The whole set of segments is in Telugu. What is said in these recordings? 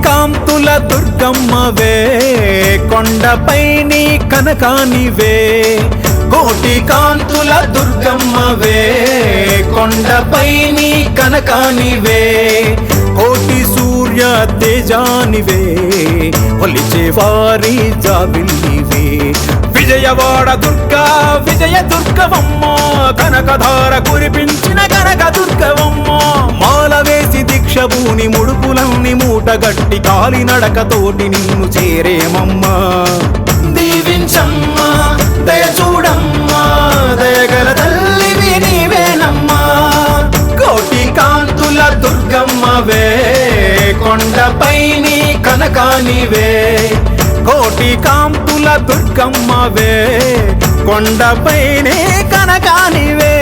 కాంతుల దుర్గమ్మవే కొండపై నీ కనకానివే కోటి కాంతుల దుర్గమ్మవే కొండపై నీ కనకానివే కోటి సూర్య తేజానివే ఒలిచే వారి జాబిల్లివే విజయవాడ దుర్గా విజయ దుర్గవమ్మ కనకధార కురిపించిన కనక దుర్గవమ్మ మాల వేసి దీక్షభూని ముడుపులన్నీ మూటగట్టి కాలినడకతోటి నిన్ను చేరేమమ్మా దీవించమ్మా దయ చూడమ్మా దయగల తల్లివి నీవేనమ్మా కోటి కాంతుల దుర్గమ్మవే కొండపై నీ కనకానివే కోటి కాంతుల దుర్గమ్మవే కొండపై నీ కనకానివే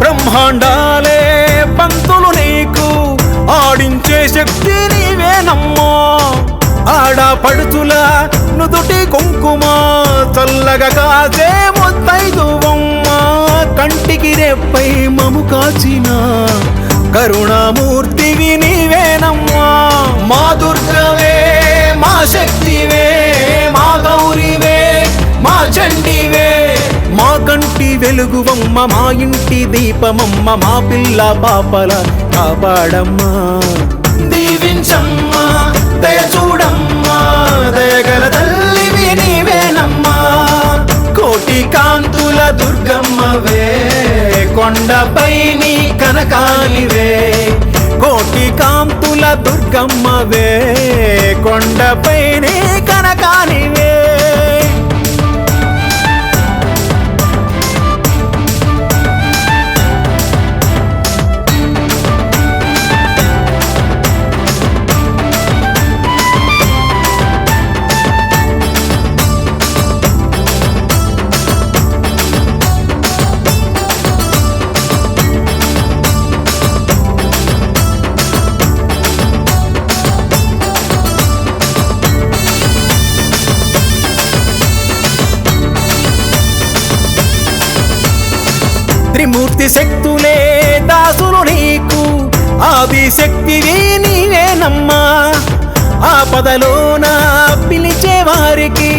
బ్రహ్మాండాలే పంతులు నీకు ఆడించే శక్తి నీవేనమ్మా ఆడపడుచుల నుదుటి కుంకుమ చల్లగా కాచే ముత్తైదువమ్మ కంటికి రెప్పై మము కాచిన కరుణామూర్తివి నీవేనమ్మా మా దుర్గవే మా శక్తివే మా గౌరివే మా చండివే మా కంటి వెలుగువమ్మ మా ఇంటి దీపమమ్మ మా పిల్ల పాపల కాపాడమ్మా దీవించమ్మా దయ చూడమ్మా దయగల తల్లివి నీవేనమ్మా కోటి కాంతుల దుర్గమ్మవే కొండపై నీ కనకానివే కోటి కాంతుల దుర్గమ్మవే కొండపై నీ కనకానివే త్రిమూర్తి శక్తులే దాసులు నీకు ఆది శక్తివి నీవేనమ్మా ఆపదలోన పిలిచే వారికి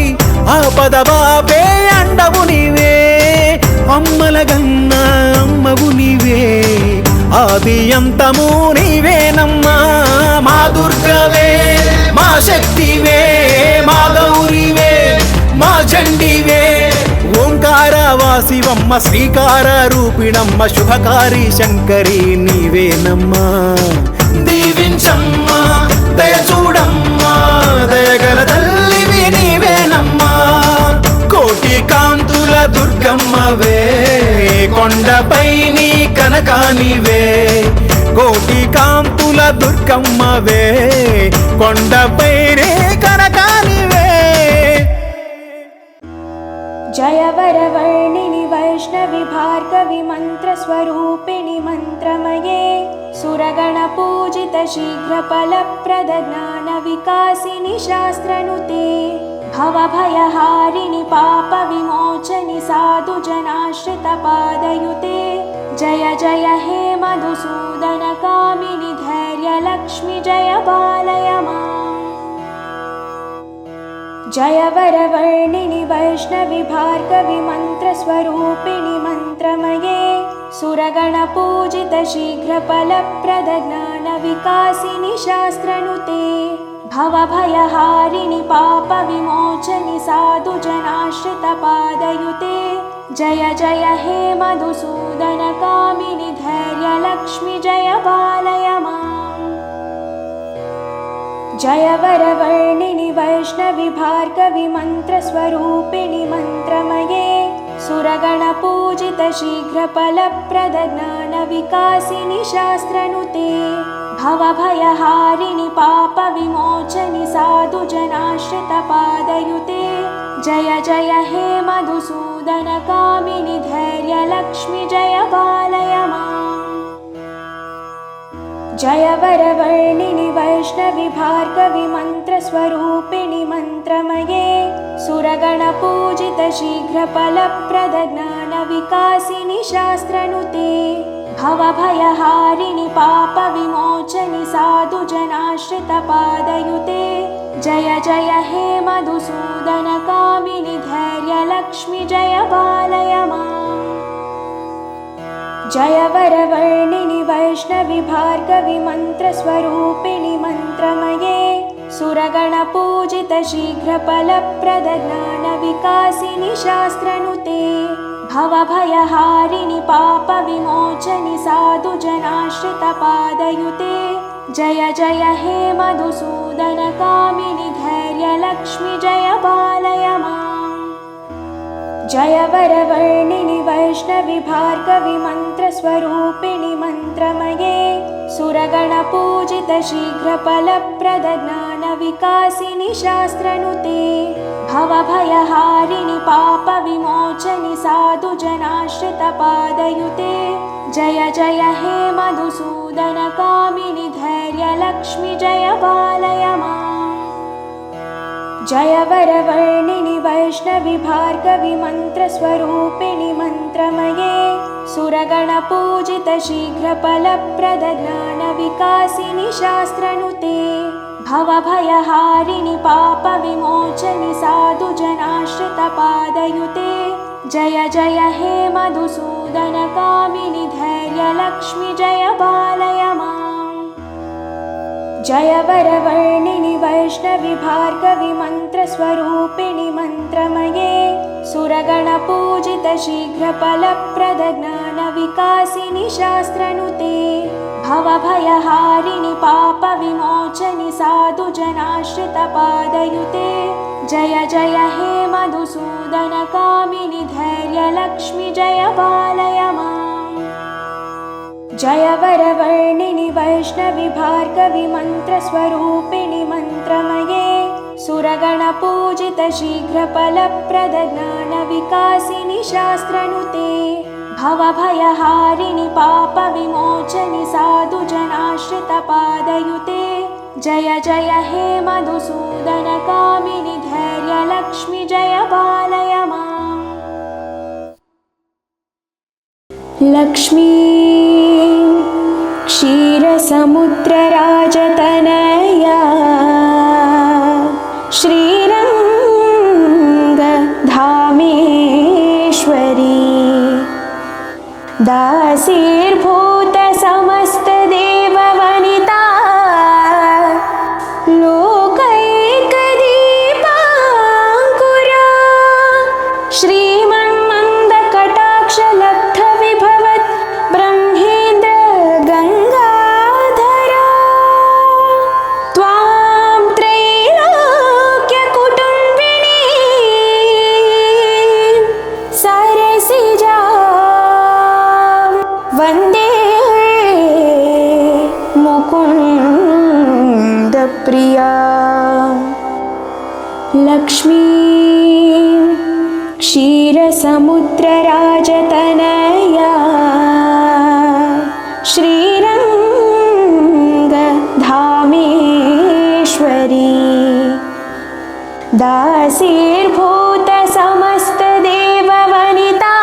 ఆపద బాపే అండవు నీవే అమ్మల గన్న అమ్మవు నీవే ఆది అంతము నీవేనమ్మా మా దుర్గవే మా శక్తివే మా గౌరివే మా చండివే ఓంకారవాసివమ్మ శ్రీకార రూపిణమ్మ శుభకారి శంకరి నీవేనమ్మా దీవించమ్మా దయ చూడమ్మా దయగల తల్లివి నీవేనమ్మా కోటి కాంతుల దుర్గమ్మవే కొండపై నీ కనకానివే కోటి కాంతుల దుర్గమ్మవే కొండపై నీ కనకానివే जय वरवर्णिनि वैष्णवि भार्गवि मन्त्रस्वरूपिणि मन्त्रमये सुरगणपूजित शीघ्रफलप्रद ज्ञानविकासिनि शास्त्रनुते भवभयहारिणि पापविमोचनि साधुजनाश्रितपादयुते जय जय हे मधुसूदनकामिनि धैर्यलक्ष्मि जय बालय माम् जय वरवर्णिनि वैष्णवि भार्गवि मन्त्रस्वरूपिणि मन्त्रमये सुरगणपूजित शीघ्रफलप्रद ज्ञानविकासिनि शास्त्रनुते भवभयहारिणि पापविमोचनि साधुजनाश्रितपादयुते जय जय हे मधुसूदनकामिनि धैर्यलक्ष्मि जय बालय माम् जय वरवर्णिनि वैष्णवि भार्गवि मन्त्रस्वरूपिणि मन्त्रमये सुरगणपूजित शीघ्रफलप्रद ज्ञानविकासिनि शास्त्रनुते भवभयहारिणि पापविमोचनि साधुजनाश्रितपादयुते जय जय हे मधुसूदनकामिनि धैर्यलक्ष्मि जय पालय माम्। जय वरवर्णिनि वैष्णवि भार्गवि मन्त्रस्वरूपिणि मन्त्रमये सुरगणपूजित शीघ्रफलप्रद ज्ञानविकासिनि शास्त्रनुते भवभयहारिणि पापविमोचनि साधुजनाश्रितपादयुते जय जय हे मधुसूदनकामिनि धैर्यलक्ष्मि जय पालय माम्। जय वरवर्णिनि वैष्णवि भार्गवि मन्त्रस्वरूपिणि मन्त्रमये सुरगणपूजित शीघ्रफलप्रद ज्ञानविकासिनि शास्त्रनुते भवभयहारिणि पापविमोचनि साधुजनाश्रितपादयुते जय जय हे मधुसूदनकामिनि धैर्यलक्ष्मि जय पालय माम्। जय वरवर्णिनि वैष्णवि भार्गवि मन्त्रस्वरूपिणि मन्त्रमये सुरगणपूजित शीघ्रफलप्रद ज्ञानविकासिनि शास्त्रनुते भवभयहारिणि पापविमोचनि साधुजनाश्रितपादयुते जय जय हे मधुसूदनकामिनि धैर्यलक्ष्मि जय पालय माम्। जय वरवर्णिनि वैष्णवि भार्गवि मन्त्रस्वरूपिणि मन्त्रमये सुरगणपूजित शीघ्रफलप्रद ज्ञानविकासिनि शास्त्रनुते भवभयहारिणि पापविमोचनि साधुजनाश्रितपादयुते जय जय हे मधुसूदनकामिनि धैर्यलक्ष्मि जय पालय माम्। जय वरवर्णिनि वैष्णवि भार्गवि मन्त्रस्वरूपिणि मन्त्रमये सुरगणपूजित शीघ्रफलप्रद ज्ञानविकासिनि शास्त्रनुते भवभयहारिणि पापविमोचनि साधुजनाश्रितपादयुते जय जय हे मधुसूदनकामिनि धैर्यलक्ष्मि जय पालय माम्। जय वरवर्णिनि वैष्णवि भार्गवि मन्त्रस्वरूपिणि मन्त्रमये सुरगणपूजित शीघ्रफलप्रद ज्ञानविकासिनि शास्त्रनुते भवभयहारिणि पापविमोचनि साधुजनाश्रितपादयुते जय जय हे मधुसूदनकामिनि धैर्यलक्ष्मि जय पालय माम्। लक्ष्मी क्षीरसमुद्रराजतनया श्रीरङ्गधामेश्वरी दासीर्भूत समस्तदेववनिता लोकैकदीपाङ्कुरा श्रीमन्मन्दकटाक्षलब्धविभवत् ब्रह्मेन्द्र गङ्गाधरा त्वां त्रैलोक्यकुटुम्बिनी सरसिजा वन्दे मुकुन्दप्रिया। लक्ष्मी क्षीरसमुद्रराजतनया श्रीरङ्गधामेश्वरी दासीर्भूत समस्तदेववनिता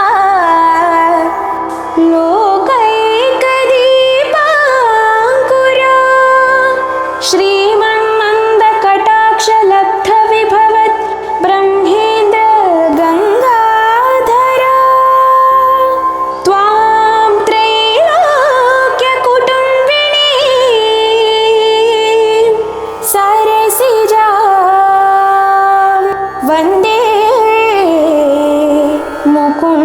लोकैकदीपाङ्कुरा श्रीमन्मन्दकटाक्षलब्धविभवत् ब्रह्मेन्द्र गङ्गाधरा त्वां त्रैलोक्यकुटुम्बिनी सरसिजा वन्दे मुकुन्दप्रिया।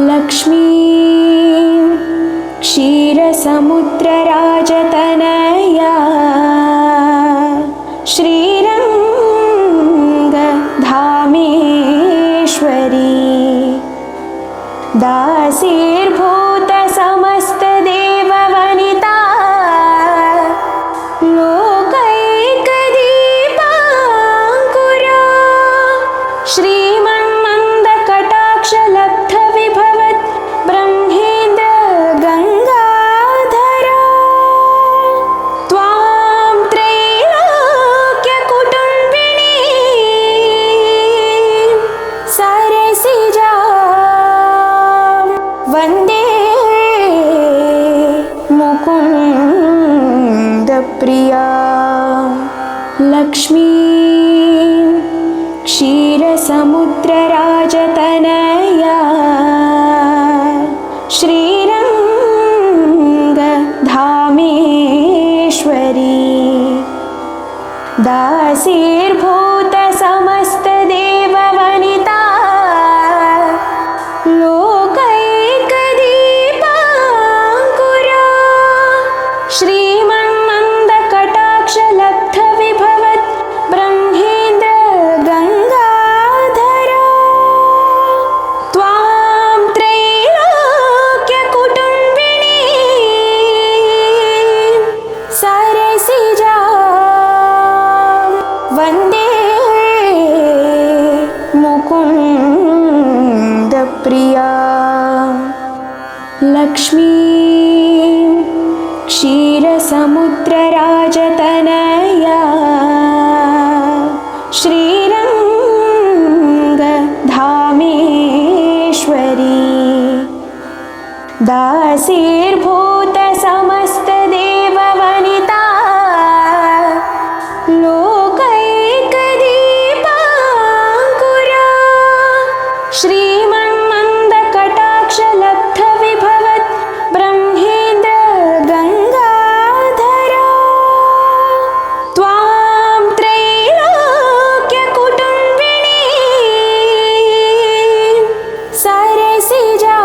लक्ष्मी क्षीरसमुद्रराजतनया श्रीरङ्गधामेश्वरी दासीर्भूत सम दासीर्भूत समस्त देववनिता लोकैकदीपाङ्कुरा श्रीमन्मन्दकटाक्षलब्ध विभवत् ब्रह्मेन्द्र गङ्गाधरा त्वां त्रैलोक्यकुटुम्बिनी सरसिजा वन्दे मुकुन्दप्रिया लक्ष्मी क्षीरसमुद्रराजतनया श्रीरङ्गधामेश्वरी दासीर्भूत समस्त देववनिता लोकैकदीपाङ्कुरा श्रीमन्मन्दकटाक्षलब्ध विभवत् ब्रह्मेन्द्र गङ्गाधरा त्वां त्रैलोक्यकुटुम्बिनी सरसिजा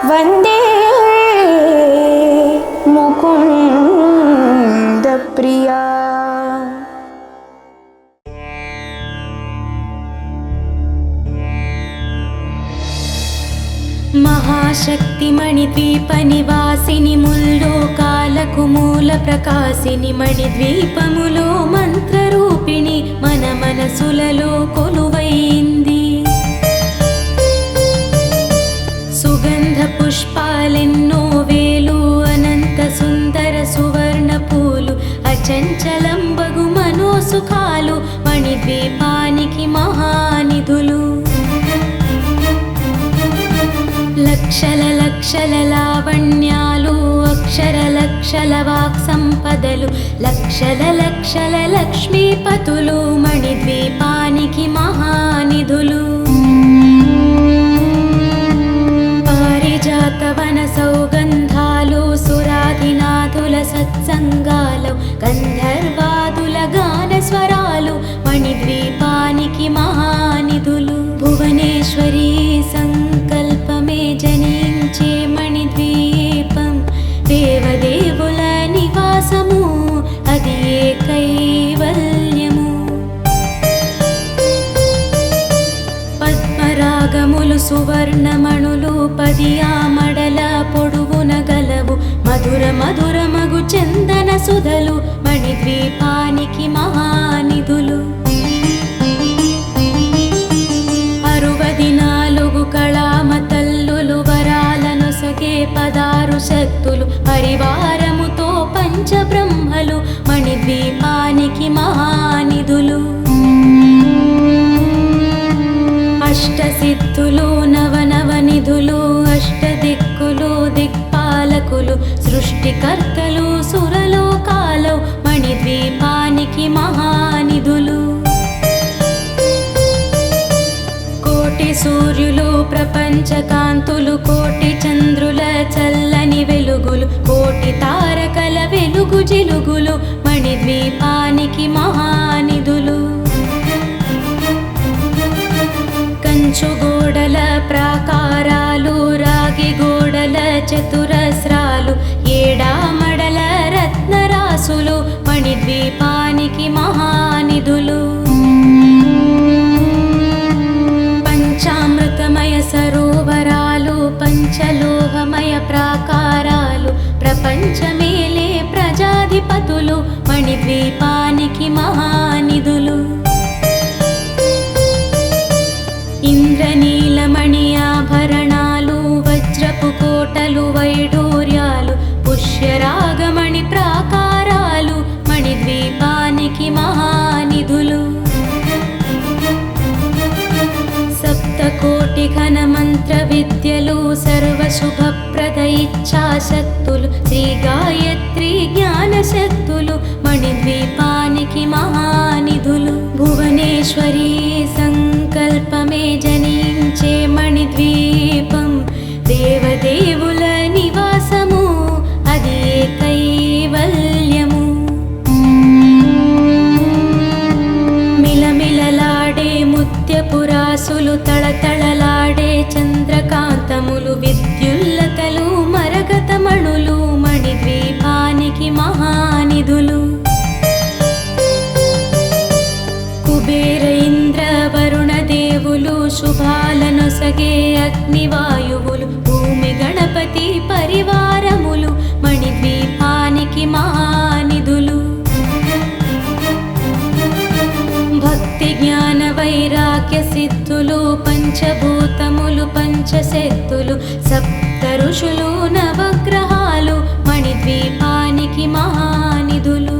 वन्दे मुकुन्दप्रिया महाशक्तिमणिद्वीपनिवासिनि मुल्लोकाలకు మూల ప్రకాశిని మణిద్వీపములో మంత్రరూపిణి మన మనసులలో కొలువైంది సుగంధ పుష్పాలెన్నో వేలు అనంత సుందర సువర్ణ పూలు అచంచలంబగు మనోసుఖాలు మణిద్వీపానికి మహానిధులు లక్షల లక్షల లావణ్యాలు అక్షర లక్షల వాక్ సంపదలు లక్షల లక్షల లక్ష్మీపతులు మణిద్వీపానికి మహానిధులు పారిజాతవన సౌగంధాలు సురాధినాథుల సత్సంగాలు గంధర్వాదుల గాన స్వరాలు మణిద్వీపానికి మహానిధులు భువనేశ్వరీ సంకల్పమే జనించే మణిద్వీపం దేవదేవుల నివాసము అది ఏ కైవల్యము పద్మరాగములు సువర్ణమణులు 10 ఆమడల పొడుగున గలవు మధుర మధురమగు చందన సుధలు మణిద్వీపానికి మహానిధులు 64 కళామతల్లులు వరాలను సగే 16 శక్తులు పరివారముతో పంచబ్రహ్మలు మణిద్వీపానికి మహానిధులు అష్టసిద్ధులు నవనవనిధులు అష్టదిక్కులు దిక్పాలకులు సృష్టికర్తలు సురలోకాలు మణిద్వీపానికి మహానిధులు కోటి సూర్యులు ప్రపంచ కాంతులు కోటి చంద్రుల చల్లని వెలుగులు కోటి తారకల వెలుగు జిలుగులు మణిద్వీపానికి మహానిధులు కంచు గోడల ప్రాకారాలు రాగి గోడల చతురస్రాలు ఏడామడల రత్నరాసులు మణిద్వీపానికి మహానిధులు పంచామృతమయ సరోవరాలు పంచలోహమయ ప్రాకారాలు ప్రపంచమేలే ప్రజాధిపతులు మణిద్వీపానికి మహానిధులు ఇంద్రనీలమణి ఆభరణాలు వజ్రపు కోటలు వైఢూర్యాలు పుష్యరాగమణి ప్రాకారాలు మణిద్వీపానికి మహానిధులు సప్తకోటి ఘన మంత్ర విద్యలు సర్వశుభప్రద ఇచ్ఛాశక్తులు శ్రీ గాయత్రి జ్ఞాన శక్తులు మణిద్వీపానికి మహానిధులు భువనేశ్వరీ సంకల్పమే జనించే మణిద్వీపం దేవదేవుల నివాసము అది ఏ కైవల్యము తళతళలాడే చంద్రకాంతములు విద్యుల్లతలు మరగతమణులు మణిద్వీపానికి మహానిధులు. కుబేర ఇంద్ర వరుణ దేవులు శుభాలనొసగే అగ్నివాయువులు భూమి గణపతి పరివారములు మణిద్వీపానికి మహానిధులు. భక్తి జ్ఞాన వైరాగ్య సిద్ధులు పంచభూతములు పంచశక్తులు సప్త ఋషులు నవగ్రహాలు మణిద్వీపానికి మహానిధులు.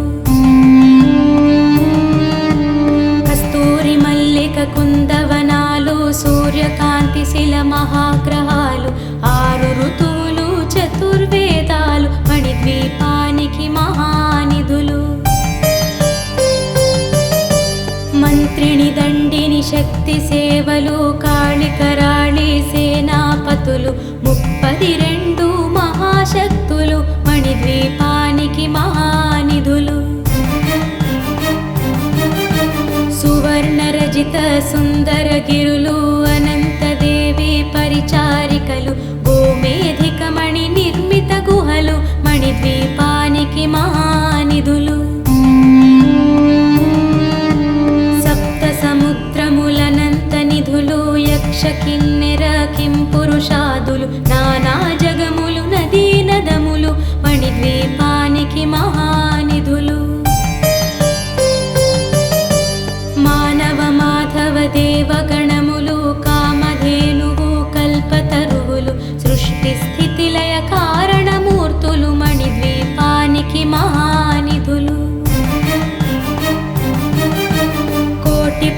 కస్తూరి మల్లిక కుందవనాలు సూర్యకాంతి శిల మహాగ్రహాలు 6 ఋతువులు చతుర్వేదాలు మణిద్వీపానికి మహానిధులు. మంత్రిని దండిని శక్తి సేవలు కాళికరాళి సేనాపతులు 32 మహాశక్తులు మణిద్వీపానికి మహానిధులు. సువర్ణ రజిత సుందర గిరులు అనంతదేవి పరిచారికలు గోమేధిక మణి నిర్మిత గుహలు మణిద్వీపానికి మహానిధులు. సముద్రములనంత నిధులు యక్ష కిన్నెర కింపురుషాదులు నానా జగములు నదీ నదములు మణిద్వీపానికి మహానిధులు. మానవ మాధవ దేవగణములు కామధేనువు కల్పతరువులు సృష్టి స్థితి లయ కారణమూర్తులు మణిద్వీపానికి మహానిధులు.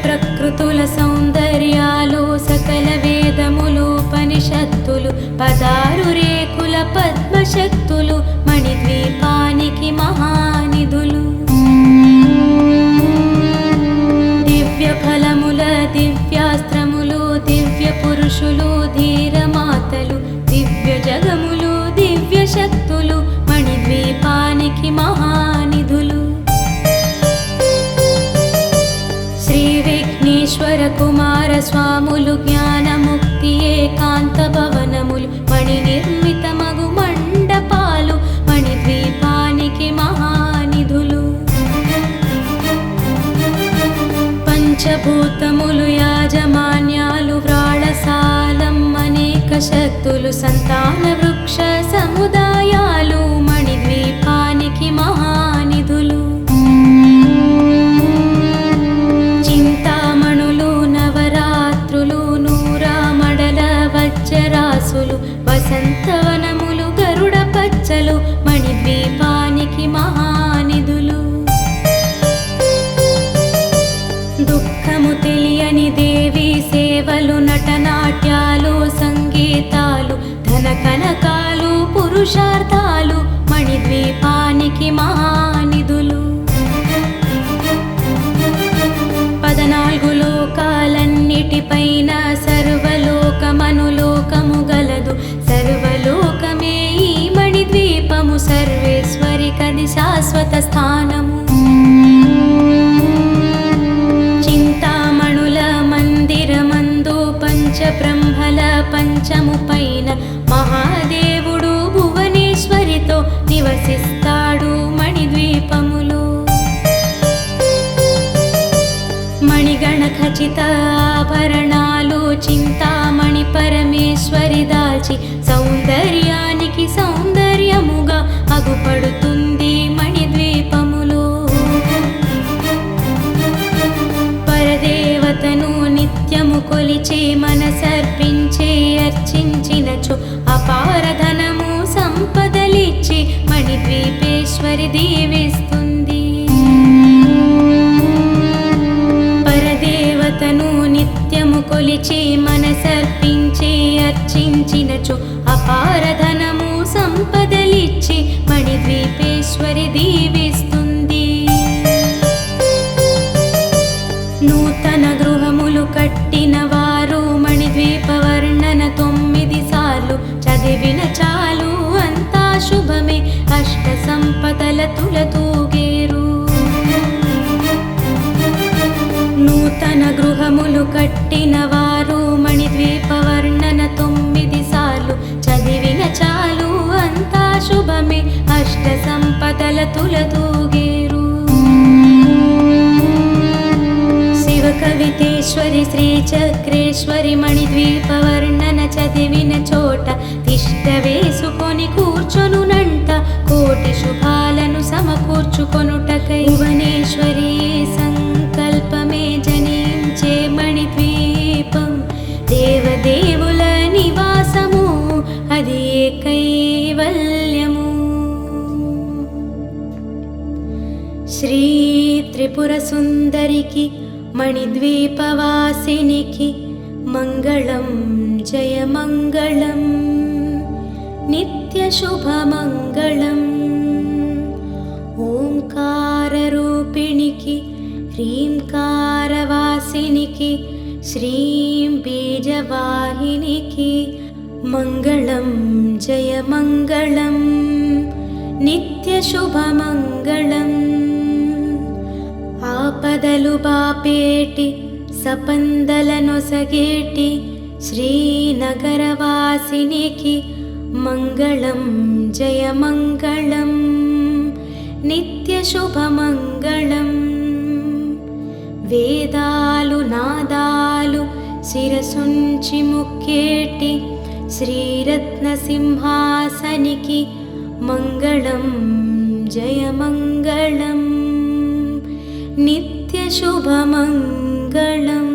ప్రకృతుల సౌందర్యాలు సకల వేదములు ఉపనిషత్తులు 16 రేకుల పద్మశక్తులు మణిద్వీపానికి మహానిధులు. దివ్య ఫలముల దివ్యాస్త్రములు దివ్య పురుషులు ధీరమాతలు దివ్య జగములు దివ్య శక్తులు మణిద్వీపానికి మహానిధులు. శ్రీ విఘ్నేశ్వర కుమార స్వాములు జ్ఞానముక్తి ఏకాంత భవనములు మణి నిర్మితమగు మండపాలు మణిద్వీపానికి మహానిధులు. పంచభూతములు యాజమాన్యాలు వ్రాళసాలం అనేక శక్తులు సంతాన వృక్ష సముదాయాలు మణిద్వీపానికి మహానిధులు. వజ్రరాసులు వసంతవనములు గరుడ పచ్చలు మణిద్వీపానికి మహానిధులు. దుఃఖము తెలియని దేవి సేవలు నటనాట్యాలు సంగీతాలు ధన కనకాలు పురుషార్థాలు మణిద్వీపానికి మహానిధులు. 14 లోకాలన్నిటిపైన సర్వలోకమనులోకము గలదు సర్వలోకమే ఈ మణిద్వీపము సర్వేశ్వరి కది శాశ్వత స్థానము. చింతామణుల మందిరమందు పంచబ్రహ్మల పంచము పైన మహాదేవుడు భువనేశ్వరితో నివసిస్తాడు మణిద్వీపములో. మణిగణ ఖచిత ఆభరణాలు చింతామణి పరమేశ్వరి దాల్చి సౌందర్యానికి సౌందర్యముగా అగుపడుతుంది మణిద్వీపములో. పరదేవతను నిత్యము కొలిచి మనసర్పించి అర్చించినచు అపారధనము సంపదలిచ్చి మణిద్వీపేశ్వరి దీవిస్తుంది. పరదేవతను నిత్యము కొలిచి మనసర్పించి అర్చించినచు అపారధనము సంపదలిచ్చి మణిద్వీపేశ్వరి దీవిస్తుంది. నూతన గృహములు కట్టిన వారు మణిద్వీప వర్ణన 9 సార్లు చదివిన చాలు అంతా శుభమే అష్ట సంపదల తులతూగేరు. నూతన గృహములు కట్టిన వారు మణి అష్ట సంపదల తులతూగేరు. శివ కవితేశ్వరి శ్రీ చక్రేశ్వరి మణిద్వీప వర్ణన చదివిన చోట తిష్ట వేసుకొని కూర్చొనునంట కోటి శుభాలను సమకూర్చుకొనుటకై. భువనేశ్వరి సంకల్పమే జనించే మణిద్వీపం దేవదేవుల నివాసము అది కైవల్యము. శ్రీ త్రిపుర సుందరికి మణిద్వీపవాసినికి మంగళం జయ మంగళం నిత్య శుభమంగళం. ఓంకార రూపిణికి హ్రీంకారవాసినికి శ్రీం బీజవాహినికి మంగళం జయ మంగళం నిత్య శుభమంగళం. ఆపదలు బాపేటి సపందలనొసగేటి శ్రీనగరవాసినికి మంగళం జయ మంగళం నిత్య శుభమంగళం. వేదాలు నాదాలు శిరసుంచి ముక్కేటి శ్రీరత్న సింహాసనికి మంగళం జయ మంగళం నిత్య శుభమంగళం.